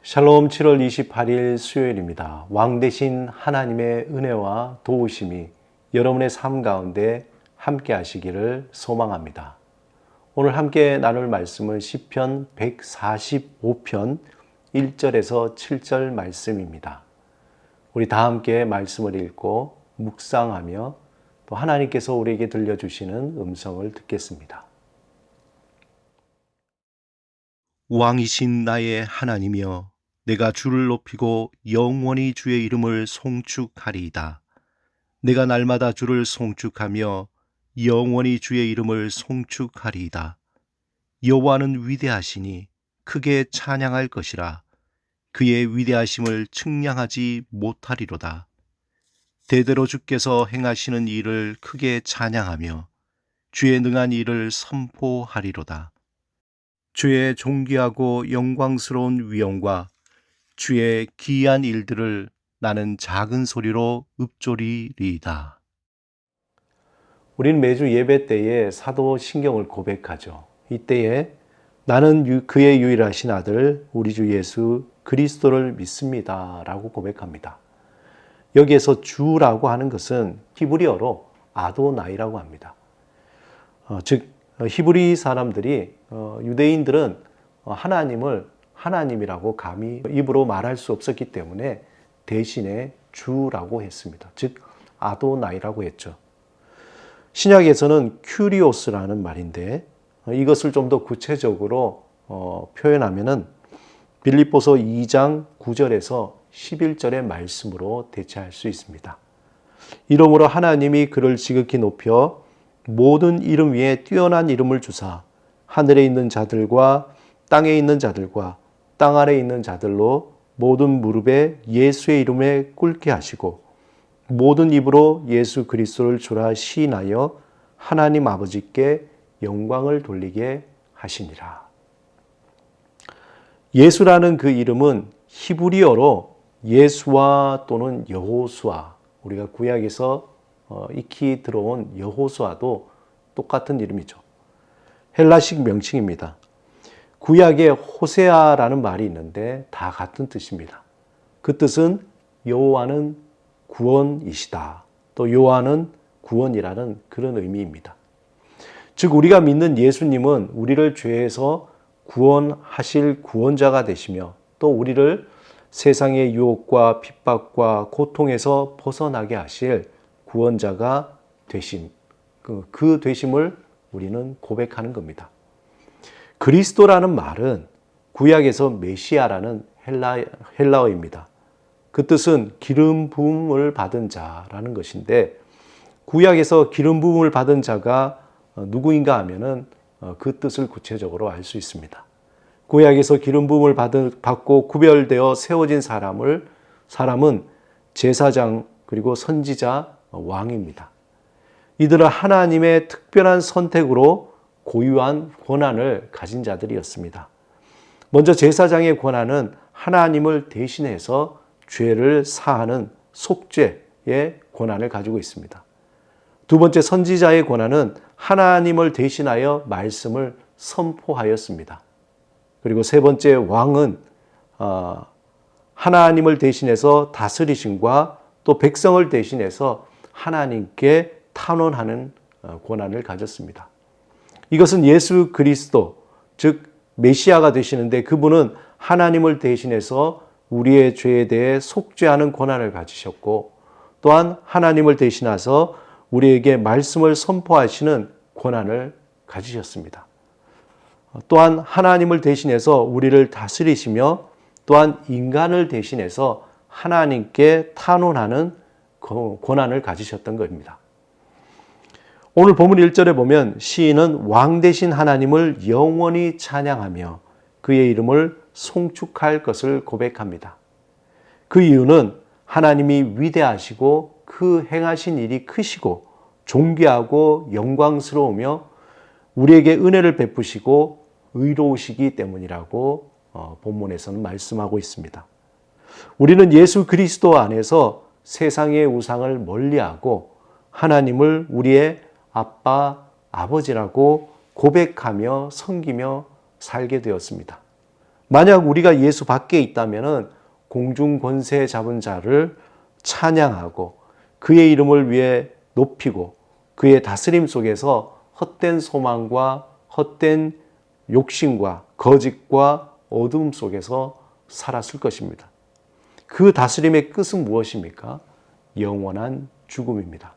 샬롬 7월 28일 수요일입니다. 왕 되신 하나님의 은혜와 도우심이 여러분의 삶 가운데 함께 하시기를 소망합니다. 오늘 함께 나눌 말씀은 시편 145편 1절에서 7절 말씀입니다. 우리 다 함께 말씀을 읽고 묵상하며 또 하나님께서 우리에게 들려주시는 음성을 듣겠습니다. 왕이신 나의 하나님이여, 내가 주를 높이고 영원히 주의 이름을 송축하리이다. 내가 날마다 주를 송축하며 영원히 주의 이름을 송축하리이다. 여호와는 위대하시니 크게 찬양할 것이라. 그의 위대하심을 측량하지 못하리로다. 대대로 주께서 행하시는 일을 크게 찬양하며 주의 능한 일을 선포하리로다. 주의 존귀하고 영광스러운 위엄과 주의 기이한 일들을 나는 작은 소리로 읊조리리이다. 우리는 매주 예배 때에 사도신경을 고백하죠. 이때에 나는 그의 유일하신 아들 우리 주 예수 그리스도를 믿습니다 라고 고백합니다. 여기에서 주라고 하는 것은 히브리어로 아도나이라고 합니다. 즉 히브리 사람들이 유대인들은 하나님을 하나님이라고 감히 입으로 말할 수 없었기 때문에 대신에 주라고 했습니다. 즉 아도나이라고 했죠. 신약에서는 큐리오스라는 말인데 이것을 좀 더 구체적으로 표현하면은 빌립보서 2장 9절에서 11절의 말씀으로 대체할 수 있습니다. 이러므로 하나님이 그를 지극히 높여 모든 이름 위에 뛰어난 이름을 주사 하늘에 있는 자들과 땅에 있는 자들과 땅 아래에 있는 자들로 모든 무릎에 예수의 이름에 꿇게 하시고 모든 입으로 예수 그리스도를 주라 시인하여 하나님 아버지께 영광을 돌리게 하시니라. 예수라는 그 이름은 히브리어로 예수와 또는 여호수아, 우리가 구약에서 익히 들어온 여호수아도 똑같은 이름이죠. 헬라식 명칭입니다. 구약에 호세아라는 말이 있는데 다 같은 뜻입니다. 그 뜻은 여호와는 구원이시다. 또 여호와는 구원이라는 그런 의미입니다. 즉 우리가 믿는 예수님은 우리를 죄에서 구원하실 구원자가 되시며 또 우리를 세상의 유혹과 핍박과 고통에서 벗어나게 하실 구원자가 되심, 그 되심을 우리는 고백하는 겁니다. 그리스도라는 말은 구약에서 메시아라는 헬라어입니다. 그 뜻은 기름 부음을 받은 자라는 것인데 구약에서 기름 부음을 받은 자가 누구인가 하면은 그 뜻을 구체적으로 알 수 있습니다. 구약에서 기름 부음을 받고 구별되어 세워진 사람은 제사장 그리고 선지자 왕입니다. 이들은 하나님의 특별한 선택으로 고유한 권한을 가진 자들이었습니다. 먼저 제사장의 권한은 하나님을 대신해서 죄를 사하는 속죄의 권한을 가지고 있습니다. 두 번째 선지자의 권한은 하나님을 대신하여 말씀을 선포하였습니다. 그리고 세 번째 왕은 하나님을 대신해서 다스리심과 또 백성을 대신해서 하나님께 탄원하는 권한을 가졌습니다. 이것은 예수 그리스도, 즉 메시아가 되시는데 그분은 하나님을 대신해서 우리의 죄에 대해 속죄하는 권한을 가지셨고 또한 하나님을 대신해서 우리에게 말씀을 선포하시는 권한을 가지셨습니다. 또한 하나님을 대신해서 우리를 다스리시며 또한 인간을 대신해서 하나님께 탄원하는 권한을 가지셨던 겁니다. 오늘 본문 1절에 보면 시인은 왕 되신 하나님을 영원히 찬양하며 그의 이름을 송축할 것을 고백합니다. 그 이유는 하나님이 위대하시고 그 행하신 일이 크시고 존귀하고 영광스러우며 우리에게 은혜를 베푸시고 의로우시기 때문이라고 본문에서는 말씀하고 있습니다. 우리는 예수 그리스도 안에서 세상의 우상을 멀리하고 하나님을 우리의 아빠, 아버지라고 고백하며 섬기며 살게 되었습니다. 만약 우리가 예수 밖에 있다면은 공중 권세 잡은 자를 찬양하고 그의 이름을 위해 높이고 그의 다스림 속에서 헛된 소망과 헛된 욕심과 거짓과 어두움 속에서 살았을 것입니다. 그 다스림의 끝은 무엇입니까? 영원한 죽음입니다.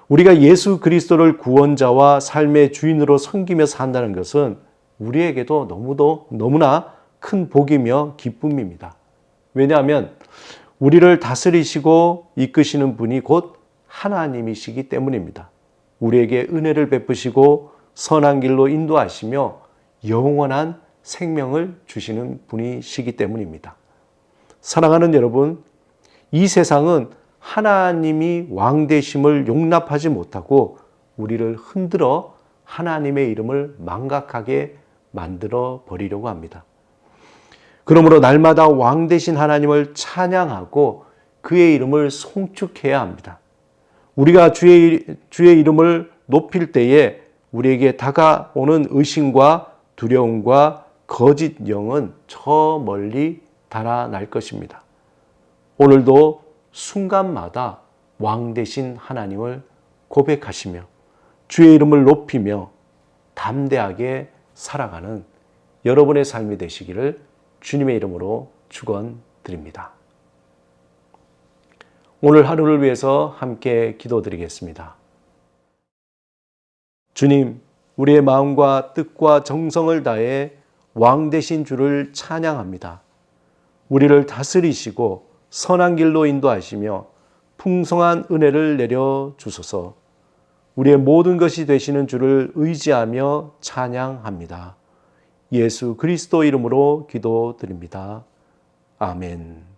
우리가 예수 그리스도를 구원자와 삶의 주인으로 섬기며 산다는 것은 우리에게도 너무나 큰 복이며 기쁨입니다. 왜냐하면 우리를 다스리시고 이끄시는 분이 곧 하나님이시기 때문입니다. 우리에게 은혜를 베푸시고 선한 길로 인도하시며 영원한 생명을 주시는 분이시기 때문입니다. 사랑하는 여러분, 이 세상은 하나님이 왕 되심을 용납하지 못하고 우리를 흔들어 하나님의 이름을 망각하게 만들어 버리려고 합니다. 그러므로 날마다 왕 되신 하나님을 찬양하고 그의 이름을 송축해야 합니다. 우리가 주의 이름을 높일 때에 우리에게 다가오는 의심과 두려움과 거짓 영은 저 멀리 달아날 것입니다. 오늘도 순간마다 왕 되신 하나님을 고백하시며 주의 이름을 높이며 담대하게 살아가는 여러분의 삶이 되시기를 주님의 이름으로 축원드립니다. 오늘 하루를 위해서 함께 기도드리겠습니다. 주님, 우리의 마음과 뜻과 정성을 다해 왕 되신 주를 찬양합니다. 우리를 다스리시고 선한 길로 인도하시며 풍성한 은혜를 내려 주소서. 우리의 모든 것이 되시는 주를 의지하며 찬양합니다. 예수 그리스도 이름으로 기도드립니다. 아멘.